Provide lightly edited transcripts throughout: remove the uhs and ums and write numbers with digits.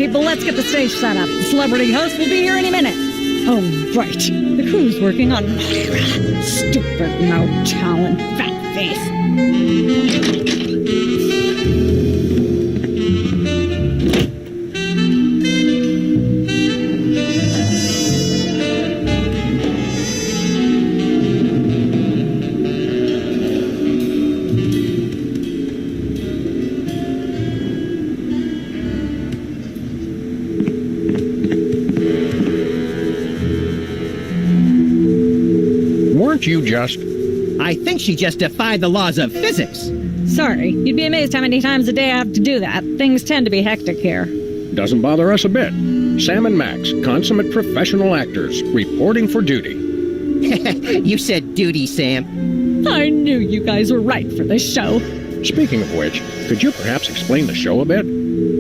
people, let's get the stage set up. The celebrity host will be here any minute. Oh, right. The crew's working on Myra. Stupid, no talent, fat face. You just... I think she just defied the laws of physics. Sorry, you'd be amazed how many times a day I have to do that. Things tend to be hectic here. Doesn't bother us a bit. Sam and Max, consummate professional actors, reporting for duty. You said duty, Sam. I knew you guys were right for this show. Speaking of which, could you perhaps explain the show a bit?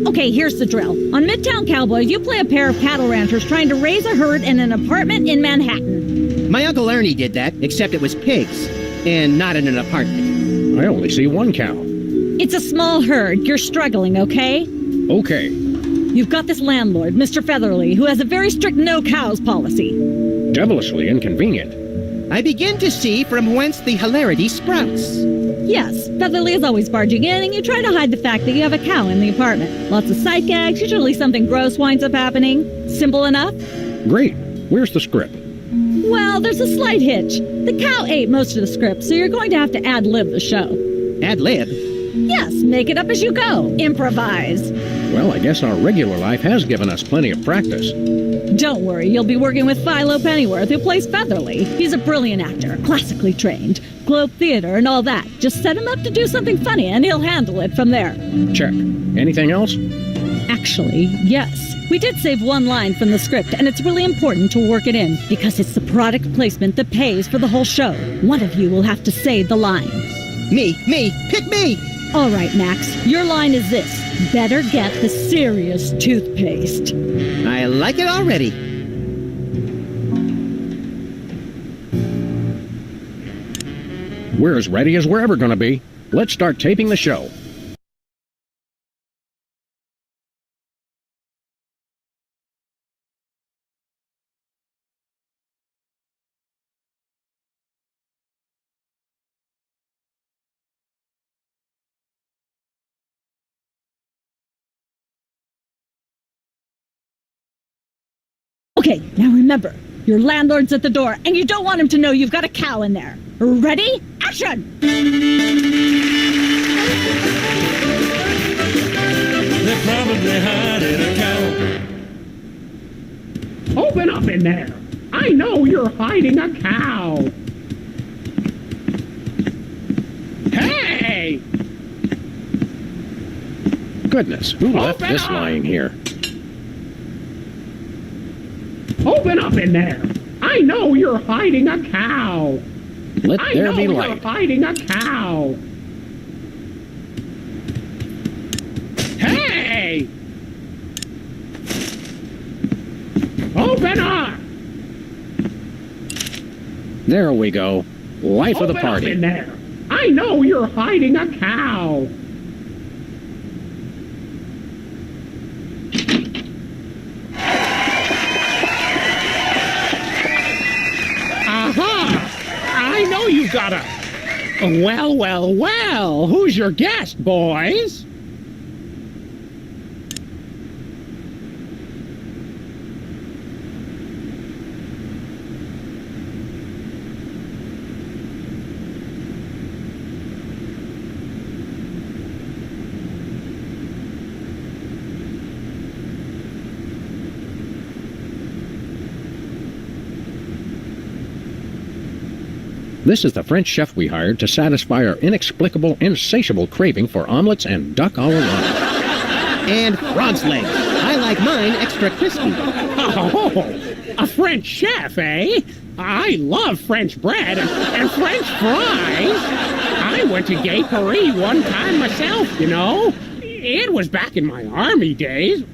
Okay, here's the drill. On Midtown Cowboys, you play a pair of cattle ranchers trying to raise a herd in an apartment in Manhattan. My Uncle Ernie did that, except it was pigs, and not in an apartment. I only see one cow. It's a small herd. You're struggling, okay? Okay. You've got this landlord, Mr. Featherly, who has a very strict no-cows policy. Devilishly inconvenient. I begin to see from whence the hilarity sprouts. Yes, Featherly is always barging in, and you try to hide the fact that you have a cow in the apartment. Lots of sight gags, usually something gross winds up happening. Simple enough? Great. Where's the script? Well, there's a slight hitch. The cow ate most of the script, so you're going to have to ad-lib the show. Ad-lib? Yes, make it up as you go. Improvise. Well, I guess our regular life has given us plenty of practice. Don't worry, you'll be working with Philo Pennyworth, who plays Featherly. He's a brilliant actor, classically trained, Globe Theater and all that. Just set him up to do something funny, and he'll handle it from there. Check. Anything else? Actually, yes. We did save one line from the script, and it's really important to work it in, because it's the product placement that pays for the whole show. One of you will have to say the line. Me, pick me! All right, Max, your line is this. Better get the serious toothpaste. I like it already. We're as ready as we're ever going to be. Let's start taping the show. Okay, now remember, your landlord's at the door, and you don't want him to know you've got a cow in there. Ready? Action! They're probably hiding a cow. Open up in there! I know you're hiding a cow! Hey! Goodness, who left this lying here? Open up in there! I know you're hiding a cow! Let there be You're light. hiding a cow! Hey! Open up! There we go. Life of the Open up party. in there! I know you're hiding a cow! I know you got a... Well, who's your guest, boys? This is the French chef we hired to satisfy our inexplicable, insatiable craving for omelets and duck a la lampe. And frog's legs. I like mine extra crispy. Oh, a French chef, eh? I love French bread and French fries. I went to Gay Paris one time myself, you know. It was back in my army days.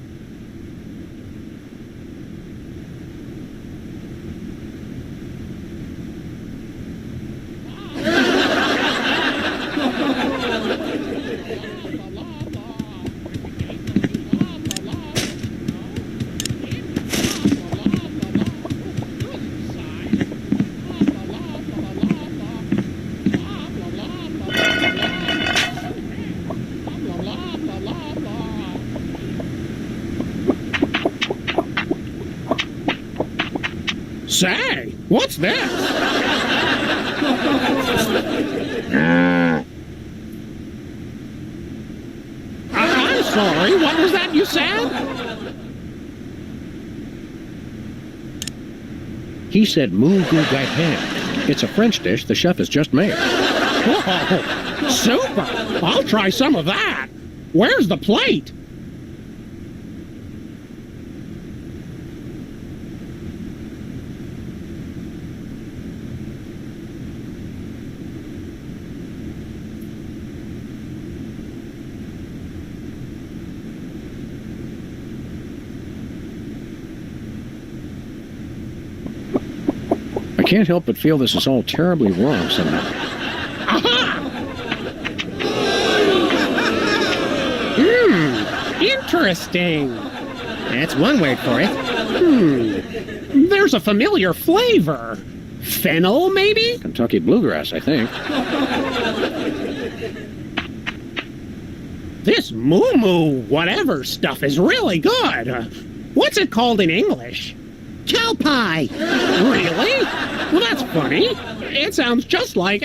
Say, what's this? I'm sorry, what was that you said? He said moo goo gai pan. It's a French dish the chef has just made. Whoa, super! I'll try some of that. Where's the plate? I can't help but feel this is all terribly wrong somehow. Aha! Interesting. That's one word for it. There's a familiar flavor. Fennel, maybe? Kentucky bluegrass, I think. This moo-moo whatever stuff is really good. What's it called in English? Cow pie! Really? Well, that's funny. It sounds just like...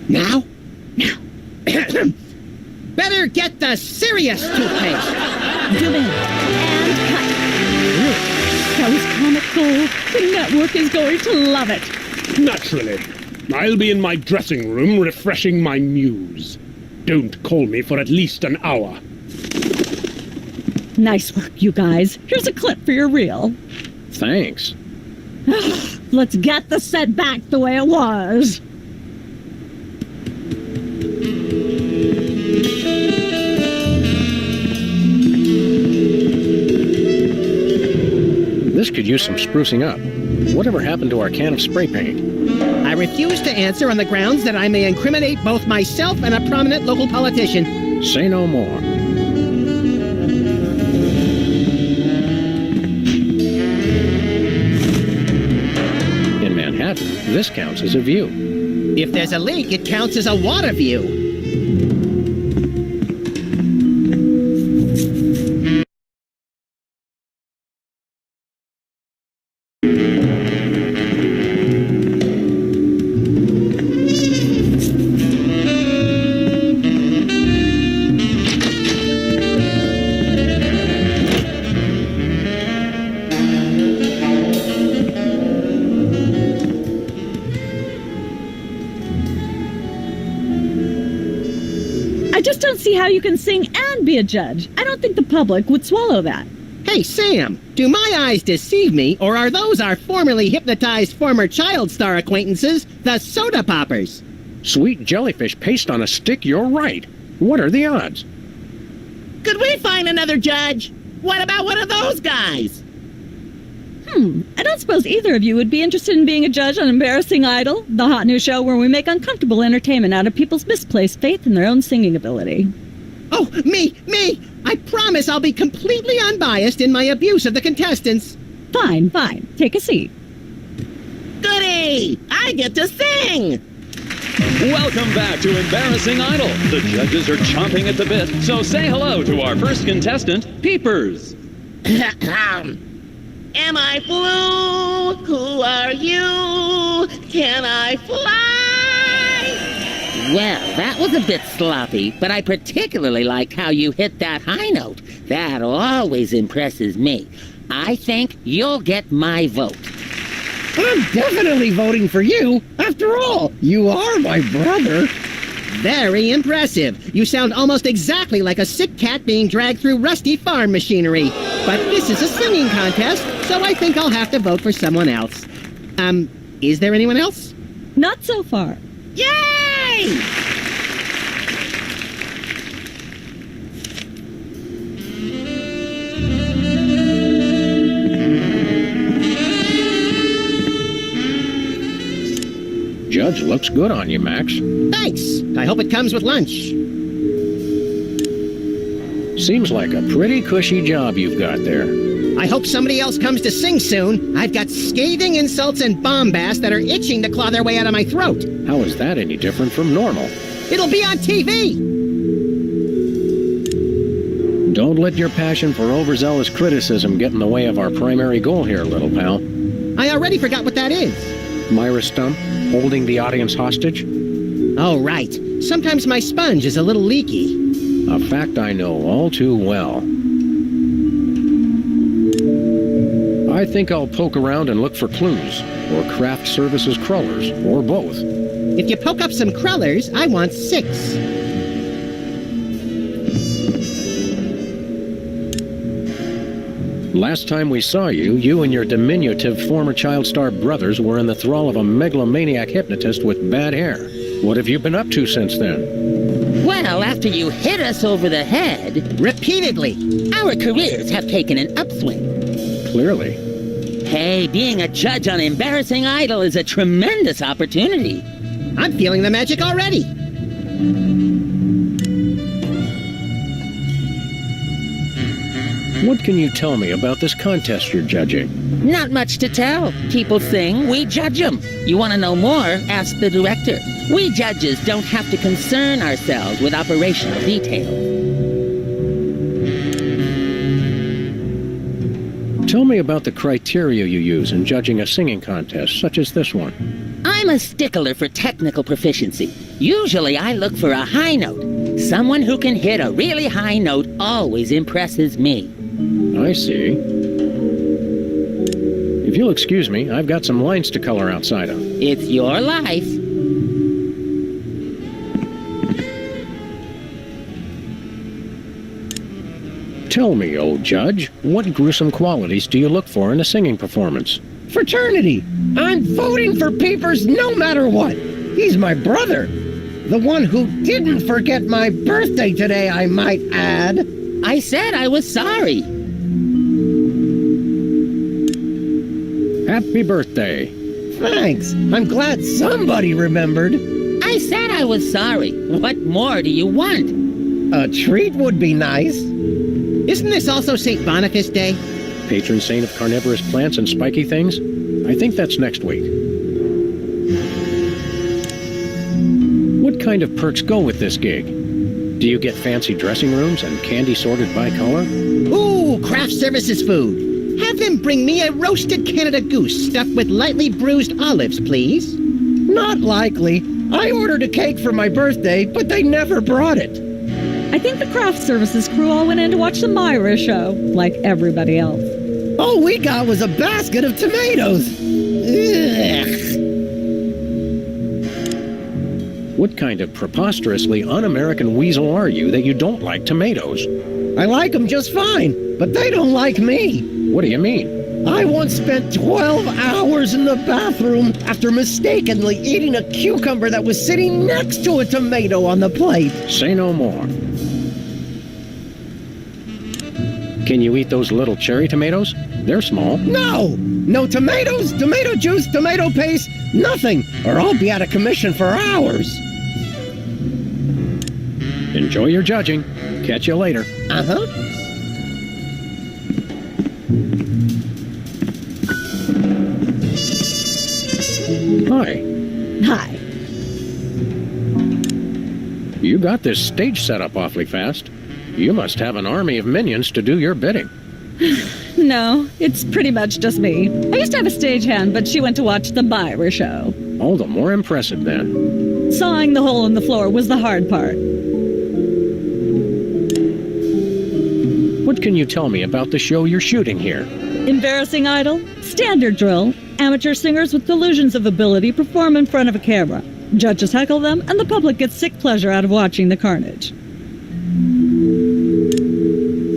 Now? Better get the serious toothpaste. Zoom in and cut. That was comic gold. The network is going to love it. Naturally. I'll be in my dressing room refreshing my muse. Don't call me for at least an hour. Nice work, you guys. Here's a clip for your reel. Thanks. Let's get the set back the way it was. This could use some sprucing up. Whatever happened to our can of spray paint? I refuse to answer on the grounds that I may incriminate both myself and a prominent local politician. Say no more. In Manhattan, this counts as a view. If there's a leak, it counts as a water view. I just don't see how you can sing and be a judge. I don't think the public would swallow that. Hey, Sam, do my eyes deceive me, or are those our formerly hypnotized former child star acquaintances, the soda poppers? Sweet jellyfish paste on a stick, you're right. What are the odds? Could we find another judge? What about one of those guys? I don't suppose either of you would be interested in being a judge on Embarrassing Idol, the hot new show where we make uncomfortable entertainment out of people's misplaced faith in their own singing ability. Oh, me! I promise I'll be completely unbiased in my abuse of the contestants. Fine. Take a seat. Goody! I get to sing! Welcome back to Embarrassing Idol. The judges are chomping at the bit, so say hello to our first contestant, Peepers. Am I blue? Who are you? Can I fly? Well, that was a bit sloppy, but I particularly liked how you hit that high note. That always impresses me. I think you'll get my vote. I'm definitely voting for you. After all, you are my brother. Very impressive. You sound almost exactly like a sick cat being dragged through rusty farm machinery. But this is a singing contest, so I think I'll have to vote for someone else. Is there anyone else? Not so far. Yay! Judge looks good on you, Max. Thanks. I hope it comes with lunch. Seems like a pretty cushy job you've got there. I hope somebody else comes to sing soon. I've got scathing insults and bombast that are itching to claw their way out of my throat. How is that any different from normal? It'll be on TV. Don't let your passion for overzealous criticism get in the way of our primary goal here, little pal. I already forgot what that is. Myra Stump, holding the audience hostage? Oh, right. Sometimes my sponge is a little leaky. A fact I know all too well. I think I'll poke around and look for clues, or craft services crawlers, or both. If you poke up some crawlers, I want 6. Last time we saw you, you and your diminutive former child star brothers were in the thrall of a megalomaniac hypnotist with bad hair. What have you been up to since then? Well, after you hit us over the head, Repeatedly. our careers have taken an upswing. Clearly. Hey, being a judge on Embarrassing Idol is a tremendous opportunity. I'm feeling the magic already. What can you tell me about this contest you're judging? Not much to tell. People sing, we judge them. You want to know more? Ask the director. We judges don't have to concern ourselves with operational details. Tell me about the criteria you use in judging a singing contest, such as this one. I'm a stickler for technical proficiency. Usually I look for a high note. Someone who can hit a really high note always impresses me. I see. If you'll excuse me, I've got some lines to color outside of. It's your life. Tell me, old judge, what gruesome qualities do you look for in a singing performance? Fraternity. I'm voting for Peepers no matter what. He's my brother. The one who didn't forget my birthday today, I might add. I said I was sorry. Happy birthday. Thanks. I'm glad somebody remembered. I said I was sorry. What more do you want? A treat would be nice. Isn't this also St. Boniface Day? Patron saint of carnivorous plants and spiky things? I think that's next week. What kind of perks go with this gig? Do you get fancy dressing rooms and candy sorted by color? Ooh, craft services food. Have them bring me a roasted Canada goose stuffed with lightly bruised olives, please. Not likely. I ordered a cake for my birthday, but they never brought it. I think the craft services crew all went in to watch the Myra show, like everybody else. All we got was a basket of tomatoes. Ugh. What kind of preposterously un-American weasel are you that you don't like tomatoes? I like them just fine, but they don't like me. What do you mean? I once spent 12 hours in the bathroom after mistakenly eating a cucumber that was sitting next to a tomato on the plate. Say no more. Can you eat those little cherry tomatoes? They're small. No! No tomatoes, tomato juice, tomato paste, nothing, or I'll be out of commission for hours. Enjoy your judging. Catch you later. Uh-huh. Hi. Hi. You got this stage set up awfully fast. You must have an army of minions to do your bidding. No, it's pretty much just me. I used to have a stagehand, but she went to watch the Myra show. All the more impressive then. Sawing the hole in the floor was the hard part. What can you tell me about the show you're shooting here? Embarrassing Idol, standard drill. Amateur singers with delusions of ability perform in front of a camera. Judges heckle them, and the public gets sick pleasure out of watching the carnage.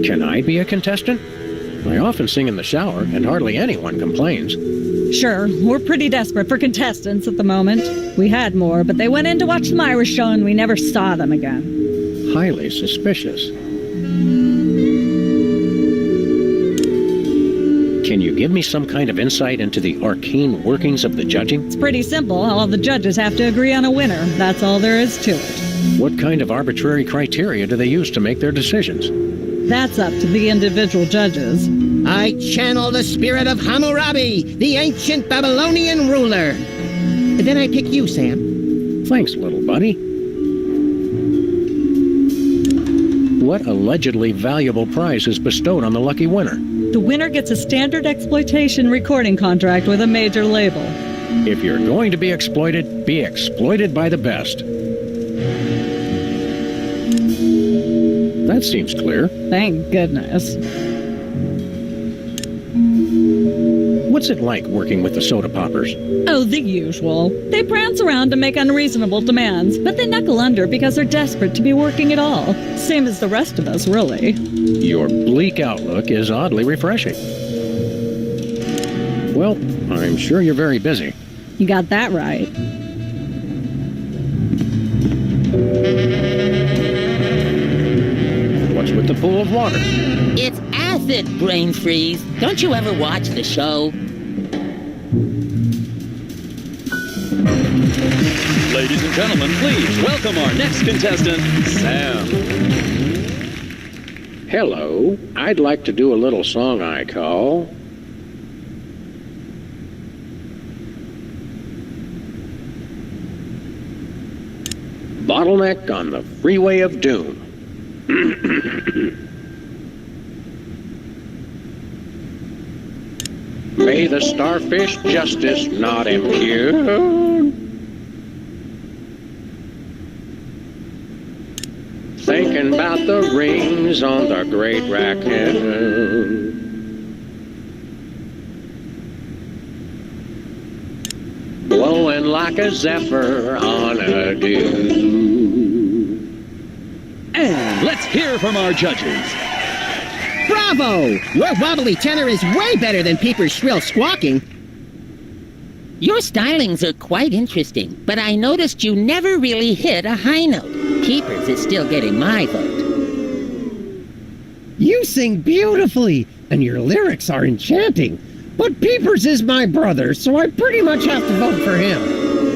Can I be a contestant? I often sing in the shower, and hardly anyone complains. Sure, we're pretty desperate for contestants at the moment. We had more, but they went in to watch the Myra show and we never saw them again. Highly suspicious. Can you give me some kind of insight into the arcane workings of the judging? It's pretty simple. All the judges have to agree on a winner. That's all there is to it. What kind of arbitrary criteria do they use to make their decisions? That's up to the individual judges. I channel the spirit of Hammurabi, the ancient Babylonian ruler. Then I pick you, Sam. Thanks, little buddy. What allegedly valuable prize is bestowed on the lucky winner? The winner gets a standard exploitation recording contract with a major label. If you're going to be exploited by the best. That seems clear. Thank goodness. What's it like working with the soda poppers? Oh, the usual. They prance around to make unreasonable demands, but they knuckle under because they're desperate to be working at all. Same as the rest of us, really. Your bleak outlook is oddly refreshing. Well, I'm sure you're very busy. You got that right. What's with the pool of water? It's acid, brain freeze. Don't you ever watch the show? Ladies and gentlemen, please welcome our next contestant, Sam. Hello. I'd like to do a little song I call Bottleneck on the Freeway of Doom. May the starfish justice not impugn. Thinking about the rings on the great raccoon. Blowing like a zephyr on a dune. And let's hear from our judges. Bravo! Your wobbly tenor is way better than Peeper's shrill squawking. Your stylings are quite interesting, but I noticed you never really hit a high note. Keepers is still getting my vote. You sing beautifully, and your lyrics are enchanting. But Peepers is my brother, so I pretty much have to vote for him.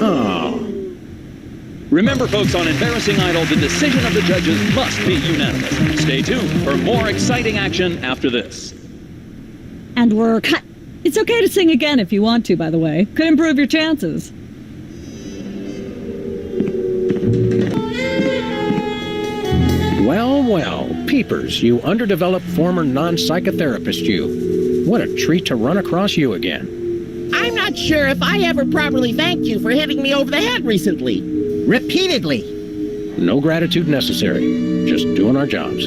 Oh. Remember, folks, on Embarrassing Idol, the decision of the judges must be unanimous. Stay tuned for more exciting action after this. And we're cut. It's okay to sing again if you want to, by the way. Could improve your chances. Well, well, Peepers, you underdeveloped former non-psychotherapist you. What a treat to run across you again. I'm not sure if I ever properly thanked you for hitting me over the head recently. Repeatedly. No gratitude necessary. Just doing our jobs.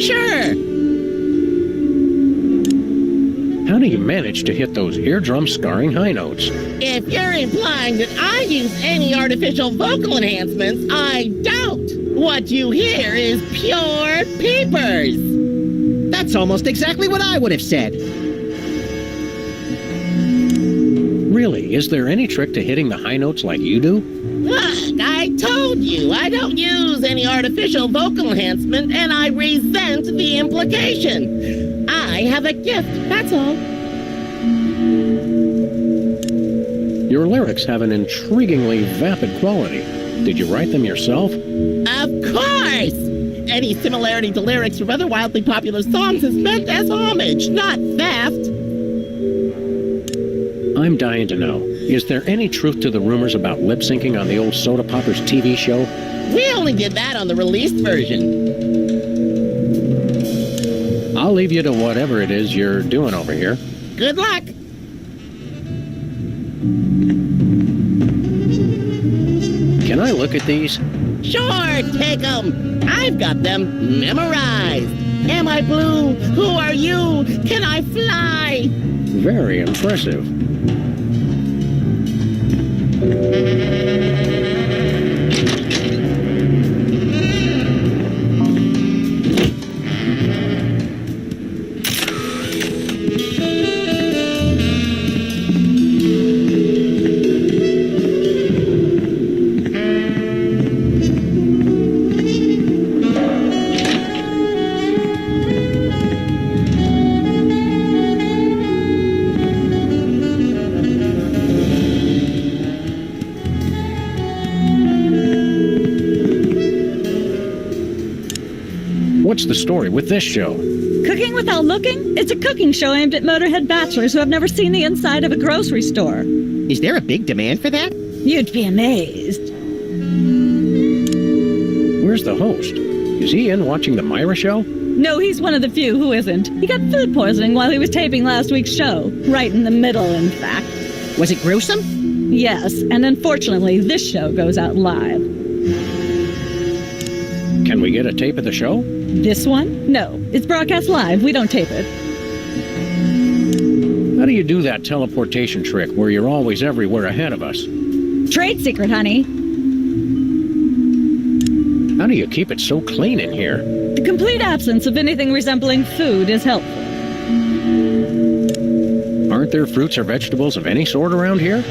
Sure. How do you manage to hit those eardrum-scarring high notes? If you're implying that I use any artificial vocal enhancements, I don't. What you hear is pure Peepers. That's almost exactly what I would have said. Really, is there any trick to hitting the high notes like you do? Look, I told you I don't use any artificial vocal enhancement, and I resent the implication. I have a gift, that's all. Your lyrics have an intriguingly vapid quality. Did you write them yourself? Of course! Any similarity to lyrics from other wildly popular songs is meant as homage, not theft. I'm dying to know. Is there any truth to the rumors about lip-syncing on the old Soda Poppers TV show? We only did that on the released version. I'll leave you to whatever it is you're doing over here. Good luck. Can I look at these? Sure, take 'em. I've got them memorized. Am I blue? Who are you? Can I fly? Very impressive. What's the story with this show? Cooking Without Looking? It's a cooking show aimed at motorhead bachelors who have never seen the inside of a grocery store. Is there a big demand for that? You'd be amazed. Where's the host? Is he in watching the Myra show? No, he's one of the few who isn't. He got food poisoning while he was taping last week's show. Right in the middle, in fact. Was it gruesome? Yes, and unfortunately, this show goes out live. Can we get a tape of the show? This one? No. It's broadcast live. We don't tape it. How do you do that teleportation trick where you're always everywhere ahead of us? Trade secret, honey. How do you keep it so clean in here? The complete absence of anything resembling food is helpful. Aren't there fruits or vegetables of any sort around here?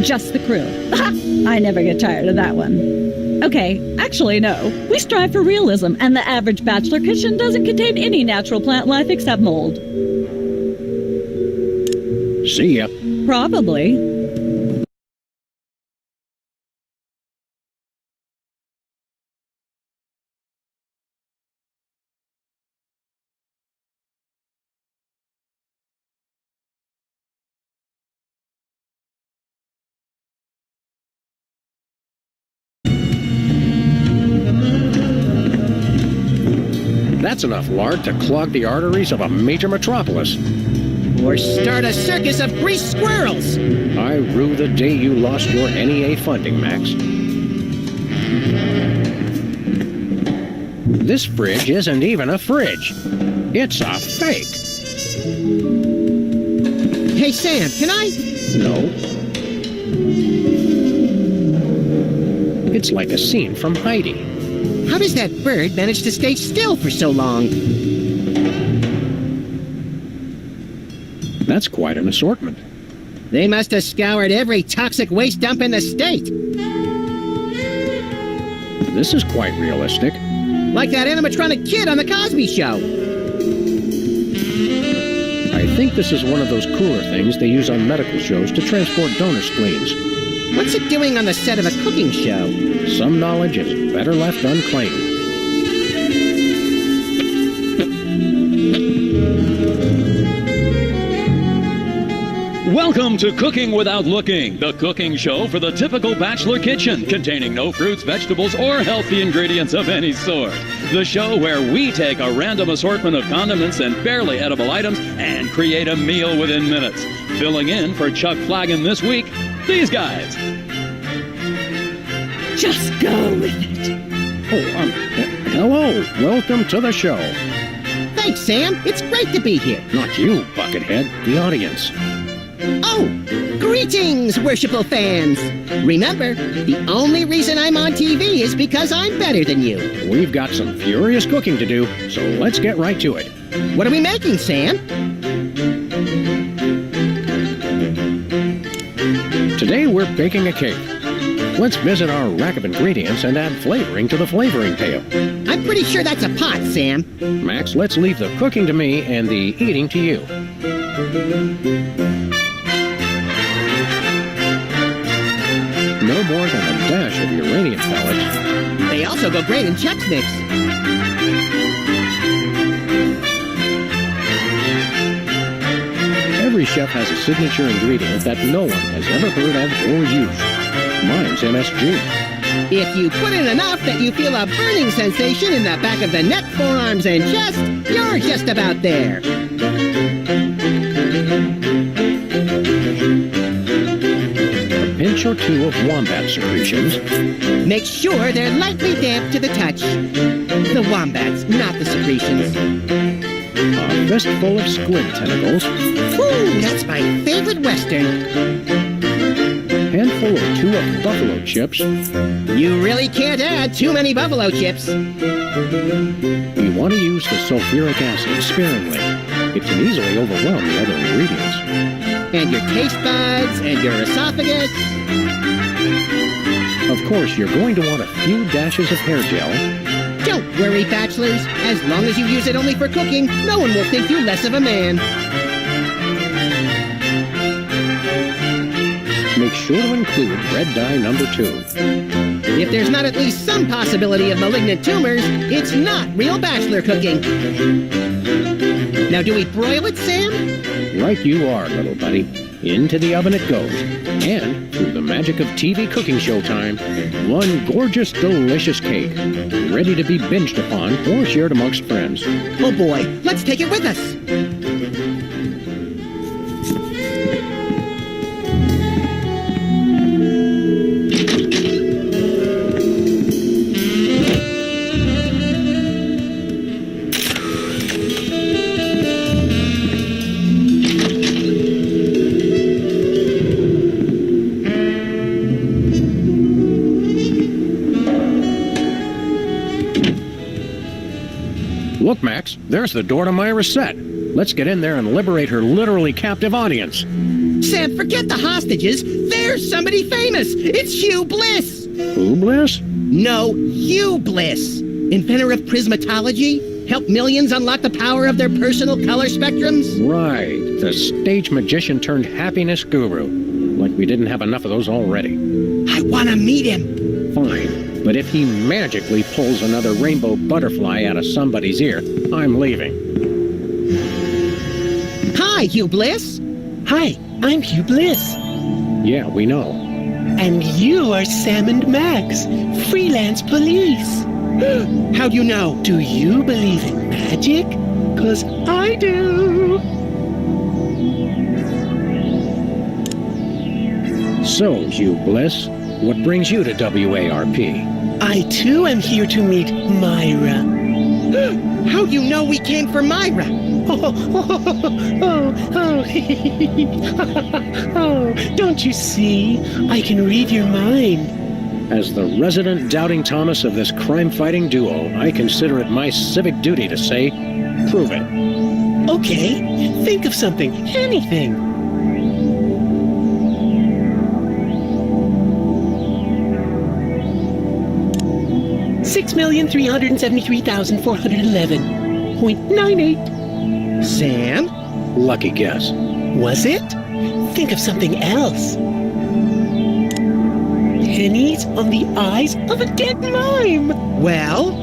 Just the crew. I never get tired of that one. Okay, actually, no. We strive for realism, and the average bachelor kitchen doesn't contain any natural plant life except mold. See ya. Probably. That's enough lard to clog the arteries of a major metropolis. Or start a circus of greased squirrels? I rue the day you lost your NEA funding, Max. This fridge isn't even a fridge. It's a fake. Hey, Sam, can I? No. It's like a scene from Heidi. How does that bird manage to stay still for so long? That's quite an assortment. They must have scoured every toxic waste dump in the state. This is quite realistic. Like that animatronic kid on The Cosby Show. I think this is one of those cooler things they use on medical shows to transport donor spleens. What's it doing on the set of a cooking show? Some knowledge is better left unclaimed. Welcome to Cooking Without Looking, the cooking show for the typical bachelor kitchen, containing no fruits, vegetables, or healthy ingredients of any sort. The show where we take a random assortment of condiments and barely edible items and create a meal within minutes. Filling in for Chuck Flagon this week, these guys. Just go with it. Oh, hello. Welcome to the show. Thanks, Sam. It's great to be here. Not you, Buckethead. The audience. Oh, greetings, worshipful fans. Remember, the only reason I'm on TV is because I'm better than you. We've got some furious cooking to do, so let's get right to it. What are we making, Sam? Today we're baking a cake. Let's visit our rack of ingredients and add flavoring to the flavoring pail. I'm pretty sure that's a pot, Sam. Max, let's leave the cooking to me and the eating to you. No more than a dash of uranium pellets. They also go great in Chex Mix. Every chef has a signature ingredient that no one has ever heard of or used. Mine's MSG. If you put in enough that you feel a burning sensation in the back of the neck, forearms, and chest, you're just about there. A pinch or two of wombat secretions. Make sure they're lightly damp to the touch. The wombats, not the secretions. A fistful of squid tentacles. Woo, that's my favorite Western. Handful or two of buffalo chips. You really can't add too many buffalo chips. You want to use the sulfuric acid sparingly. It can easily overwhelm the other ingredients. And your taste buds and your esophagus. Of course, you're going to want a few dashes of hair gel. Don't worry, bachelors. As long as you use it only for cooking, no one will think you less of a man. Make sure to include red dye number 2. If there's not at least some possibility of malignant tumors, it's not real bachelor cooking. Now, do we broil it, Sam? Right you are, little buddy. Into the oven it goes. And, through the magic of TV cooking show time, one gorgeous, delicious cake. Ready to be binged upon or shared amongst friends. Oh boy, let's take it with us. Look, Max, there's the door to Myra's set. Let's get in there and liberate her literally captive audience. Sam, forget the hostages. There's somebody famous. It's Hugh Bliss. Who, Bliss? No, Hugh Bliss. Inventor of prismatology. Helped millions unlock the power of their personal color spectrums. Right, the stage magician turned happiness guru. Like we didn't have enough of those already. I want to meet him. Fine. But if he magically pulls another rainbow butterfly out of somebody's ear, I'm leaving. Hi, Hugh Bliss. Hi, I'm Hugh Bliss. Yeah, we know. And you are Sam and Max, freelance police. How do you know? Do you believe in magic? 'Cause I do. So, Hugh Bliss, what brings you to WARP? I too am here to meet Myra. How do you know we came for Myra? Oh, don't you see? I can read your mind. As the resident doubting Thomas of this crime-fighting duo, I consider it my civic duty to say, prove it. Okay, think of something, anything. $6,373,411.98. Sam? Lucky guess. Was it? Think of something else. Pennies on the eyes of a dead mime. Well?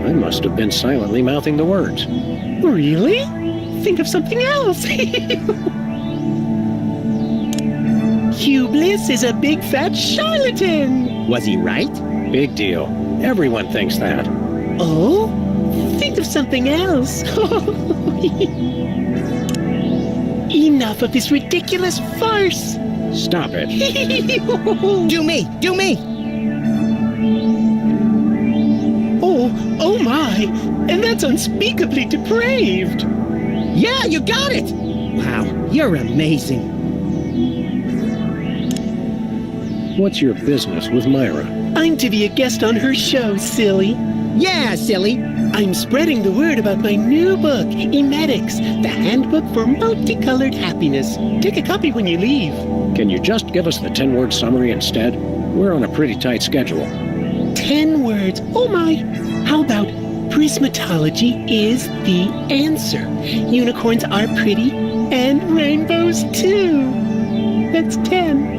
I must have been silently mouthing the words. Really? Think of something else. Hugh Bliss is a big fat charlatan. Was he right? Big deal. Everyone thinks that. Oh? Think of something else. Enough of this ridiculous farce. Stop it. Do me! Do me! Oh my! And that's unspeakably depraved! Yeah, you got it! Wow, you're amazing. What's your business with Myra? I'm to be a guest on her show, silly. Yeah, silly. I'm spreading the word about my new book, Emetics, the handbook for multicolored happiness. Take a copy when you leave. Can you just give us the 10-word summary instead? We're on a pretty tight schedule. 10 words. Oh my! How about prismatology is the answer? Unicorns are pretty, and rainbows too. That's 10.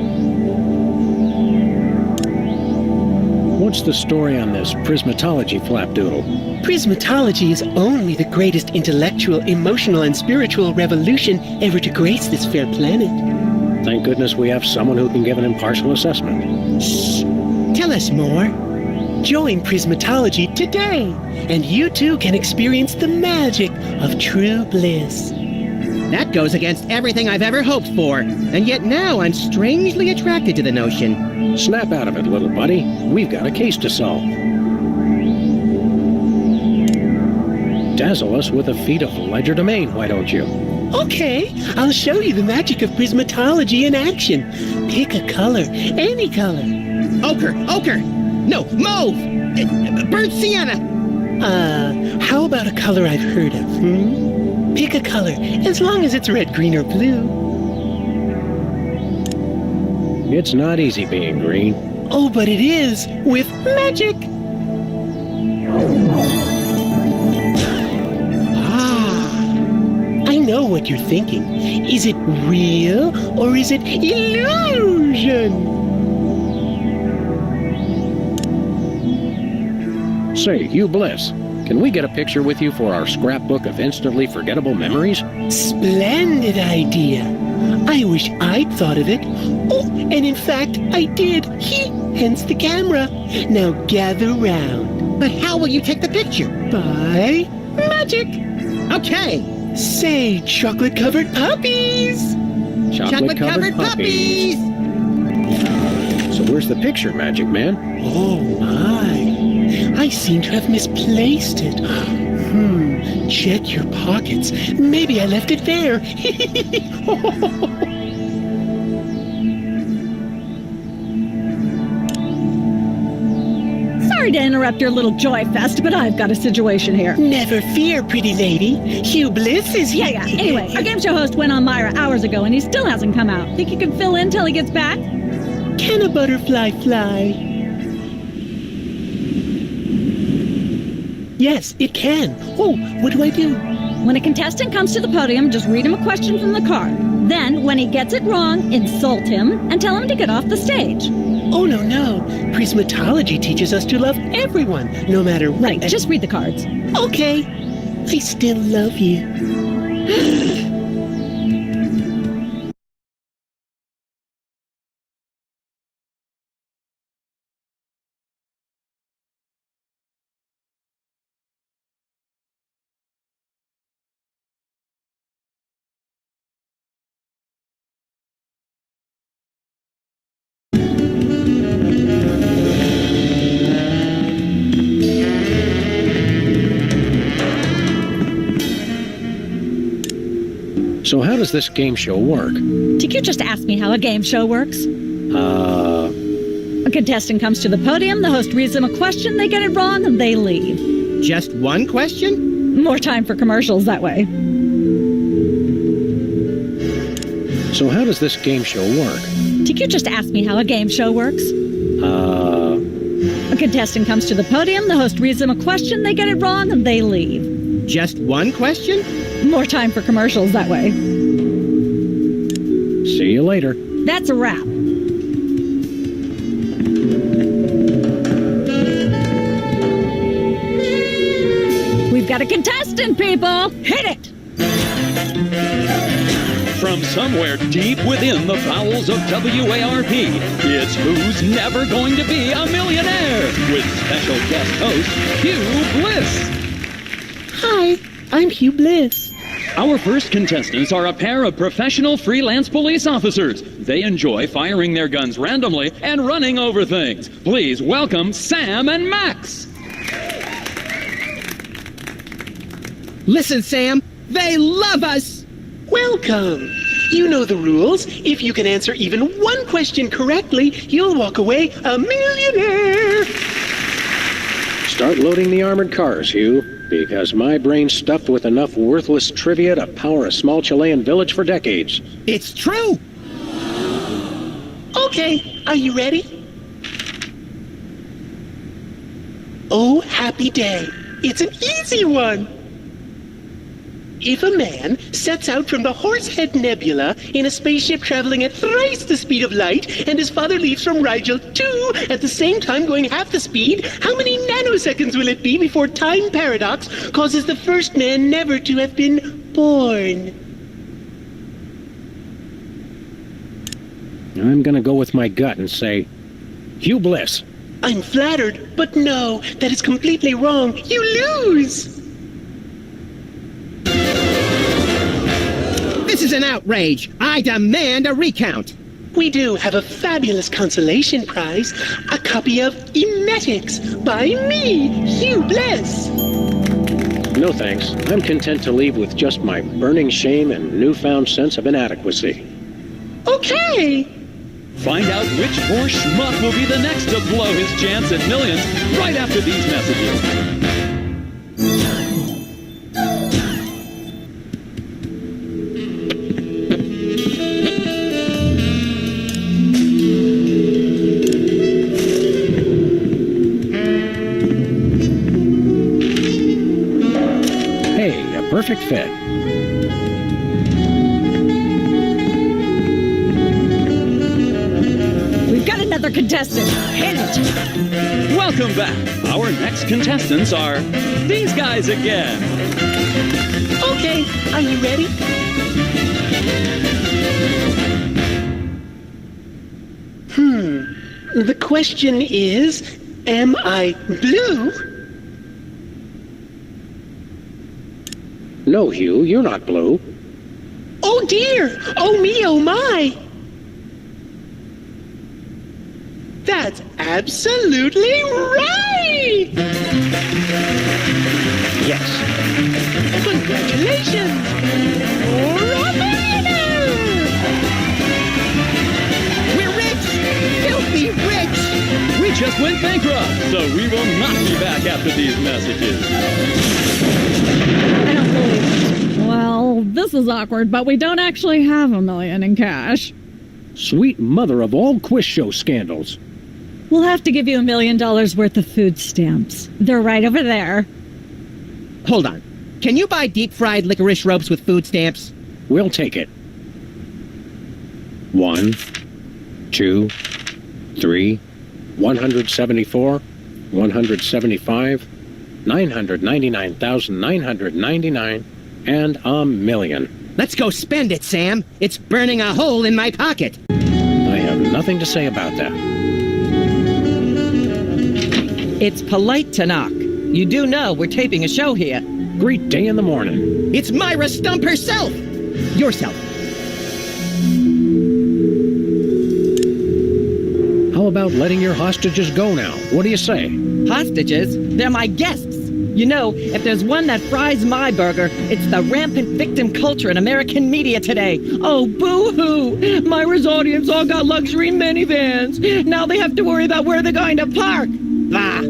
What's the story on this prismatology flapdoodle? Prismatology is only the greatest intellectual, emotional, and spiritual revolution ever to grace this fair planet. Thank goodness we have someone who can give an impartial assessment. Shh! Tell us more. Join Prismatology today, and you too can experience the magic of true bliss. That goes against everything I've ever hoped for, and yet now I'm strangely attracted to the notion. Snap out of it, little buddy. We've got a case to solve. Dazzle us with a feat of legerdemain, why don't you? Okay, I'll show you the magic of prismatology in action. Pick a color, any color. Ochre! Ochre! No, mauve! Burnt sienna! How about a color I've heard of, Pick a color, as long as it's red, green, or blue. It's not easy being green. Oh, but it is, with magic! I know what you're thinking. Is it real or is it illusion? Say, Hugh Bliss, can we get a picture with you for our scrapbook of instantly forgettable memories? Splendid idea. I wish I'd thought of it. Oh, and in fact, I did. Hence the camera. Now gather round. But how will you take the picture? By magic. Okay. Say, chocolate-covered puppies. Chocolate-covered puppies. So where's the picture, Magic Man? Oh, my. I seem to have misplaced it. Check your pockets. Maybe I left it there. Sorry to interrupt your little joy fest, but I've got a situation here. Never fear, pretty lady. Hugh Bliss is here. Yeah. Anyway, our game show host went on Myra hours ago, and he still hasn't come out. Think you can fill in till he gets back? Can a butterfly fly? Yes, it can. Oh, what do I do? When a contestant comes to the podium, just read him a question from the card. Then, when he gets it wrong, insult him and tell him to get off the stage. Oh, no. Prismatology teaches us to love everyone, no matter what. Right, just read the cards. Okay. I still love you. So how does this game show work? Did you just ask me how a game show works? A contestant comes to the podium, the host reads them a question, they get it wrong, and they leave. Just one question? More time for commercials that way. So how does this game show work? Did you just ask me how a game show works? A contestant comes to the podium, the host reads them a question, they get it wrong, and they leave. Just one question? More time for commercials that way. See you later. That's a wrap. We've got a contestant, people! Hit it! From somewhere deep within the bowels of WARP, it's Who's Never Going to Be a Millionaire? With special guest host, Hugh Bliss. Hi, I'm Hugh Bliss. Our first contestants are a pair of professional freelance police officers. They enjoy firing their guns randomly and running over things. Please welcome Sam and Max. Listen, Sam, they love us! Welcome. You know the rules. If you can answer even one question correctly, you'll walk away a millionaire. Start loading the armored cars, Hugh, because my brain's stuffed with enough worthless trivia to power a small Chilean village for decades. It's true! Okay, are you ready? Oh, happy day. It's an easy one. If a man sets out from the Horsehead Nebula in a spaceship traveling at thrice the speed of light, and his father leaves from Rigel 2 at the same time going half the speed, how many nanoseconds will it be before time paradox causes the first man never to have been born? I'm gonna go with my gut and say, Hugh Bliss. I'm flattered, but no, that is completely wrong. You lose! This is an outrage. I demand a recount. We do have a fabulous consolation prize, a copy of Emetics by me, Hugh Bliss. No thanks. I'm content to leave with just my burning shame and newfound sense of inadequacy. Okay. Find out which poor schmuck will be the next to blow his chance at millions right after these messages. Perfect fit. We've got another our contestants. Hit it! Welcome back. Our next contestants are these guys again. Okay, are you ready? The question is, am I blue? No, Hugh, you're not blue. Oh dear! Oh me, oh my! That's absolutely right! Yes. Congratulations! We're rich! Filthy rich! We just went bankrupt, so we will not be back after these messages. I don't believe it. Well, this is awkward, but we don't actually have $1 million in cash. Sweet mother of all quiz show scandals. We'll have to give you $1 million worth of food stamps. They're right over there. Hold on. Can you buy deep-fried licorice ropes with food stamps? We'll take it. 1, 2, 3, 174, 175, 999,999, and $1 million. Let's go spend it, Sam. It's burning a hole in my pocket. I have nothing to say about that. It's polite to knock. You do know we're taping a show here. Great day in the morning. It's Myra Stump herself. Yourself. How about letting your hostages go now? What do you say? Hostages? They're my guests. You know, if there's one that fries my burger, it's the rampant victim culture in American media today. Oh, boo-hoo! Myra's audience all got luxury minivans. Now they have to worry about where they're going to park. Bah!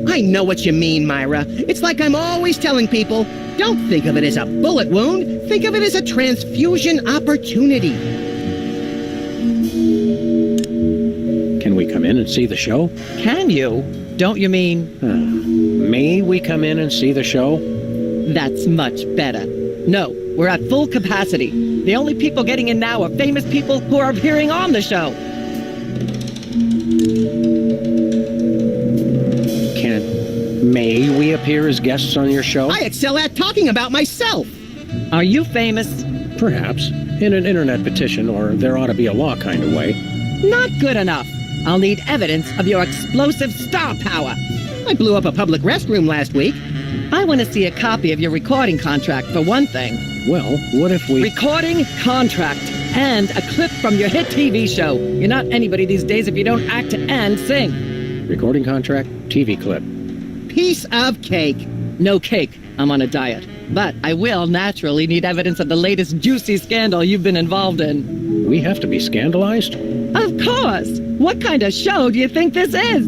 I know what you mean, Myra. It's like I'm always telling people, don't think of it as a bullet wound. Think of it as a transfusion opportunity. Can we come in and see the show? Can you? Don't you mean... May we come in and see the show? That's much better. No, we're at full capacity. The only people getting in now are famous people who are appearing on the show. May we appear as guests on your show? I excel at talking about myself. Are you famous? Perhaps. In an internet petition, or there ought to be a law kind of way. Not good enough. I'll need evidence of your explosive star power. I blew up a public restroom last week. I want to see a copy of your recording contract, for one thing. Well, what if we... Recording contract. And a clip from your hit TV show. You're not anybody these days if you don't act and sing. Recording contract, TV clip. Piece of cake. No cake. I'm on a diet. But I will naturally need evidence of the latest juicy scandal you've been involved in. We have to be scandalized? Of course! What kind of show do you think this is?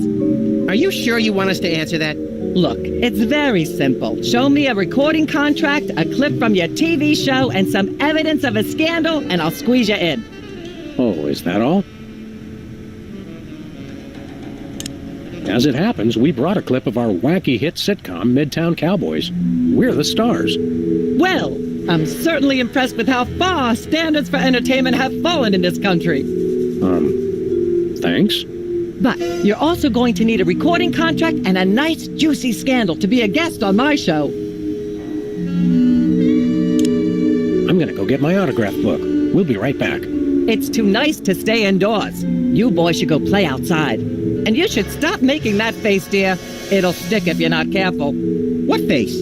Are you sure you want us to answer that? Look, it's very simple. Show me a recording contract, a clip from your TV show, and some evidence of a scandal, and I'll squeeze you in. Oh, is that all? As it happens, we brought a clip of our wacky hit sitcom, Midtown Cowboys. We're the stars. Well, I'm certainly impressed with how far standards for entertainment have fallen in this country. Thanks. But you're also going to need a recording contract and a nice, juicy scandal to be a guest on my show. I'm gonna go get my autograph book. We'll be right back. It's too nice to stay indoors. You boys should go play outside. And you should stop making that face, dear. It'll stick if you're not careful. What face?